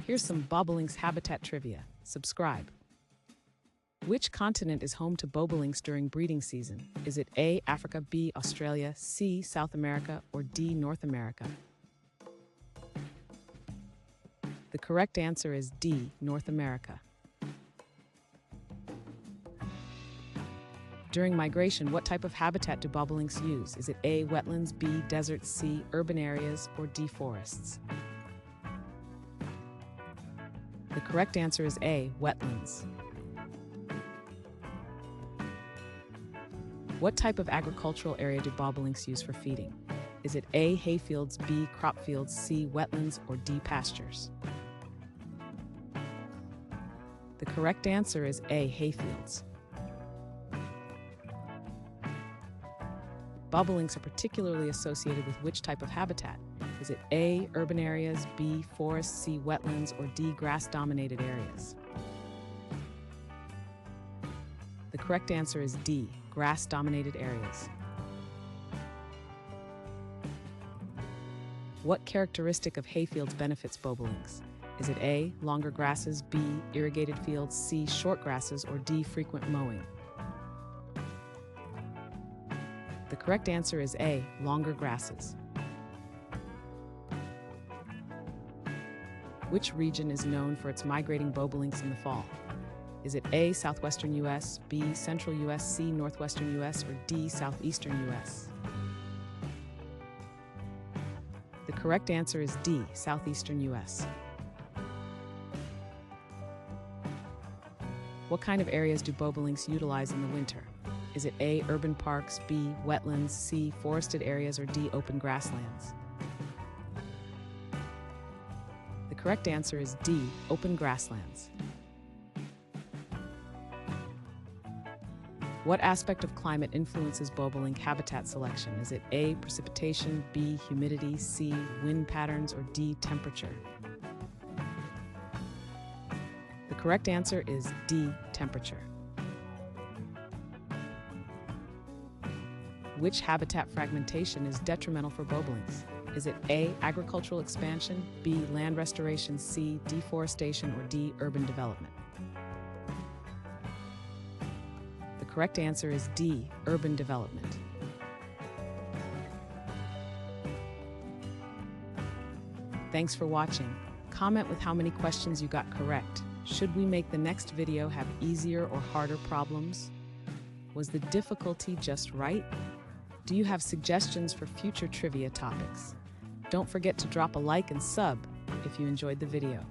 Here's some Bobolinks habitat trivia. Subscribe. Which continent is home to bobolinks during breeding season? Is it A, Africa, B, Australia, C, South America, or D, North America? The correct answer is D, North America. During migration, what type of habitat do bobolinks use? Is it A, wetlands, B, deserts, C, urban areas, or D, forests? The correct answer is A, wetlands. What type of agricultural area do bobolinks use for feeding? Is it A, hayfields, B, crop fields, C, wetlands, or D, pastures? The correct answer is A, hayfields. Bobolinks are particularly associated with which type of habitat? Is it A, urban areas, B, forests, C, wetlands, or D, grass-dominated areas? The correct answer is D, grass-dominated areas. What characteristic of hayfields benefits bobolinks? Is it A, longer grasses, B, irrigated fields, C, short grasses, or D, frequent mowing? The correct answer is A, longer grasses. Which region is known for its migrating bobolinks in the fall? Is it A, southwestern U.S., B, central U.S., C, northwestern U.S., or D, southeastern U.S.? The correct answer is D, southeastern U.S. What kind of areas do bobolinks utilize in the winter? Is it A, urban parks, B, wetlands, C, forested areas, or D, open grasslands? The correct answer is D, open grasslands. What aspect of climate influences bobolink habitat selection? Is it A, precipitation, B, humidity, C, wind patterns, or D, temperature? The correct answer is D, temperature. Which habitat fragmentation is detrimental for bobolinks? Is it A, agricultural expansion, B, land restoration, C, deforestation, or D, urban development? The correct answer is D, urban development. Thanks for watching. Comment with how many questions you got correct. Should we make the next video have easier or harder problems? Was the difficulty just right? Do you have suggestions for future trivia topics? Don't forget to drop a like and sub if you enjoyed the video.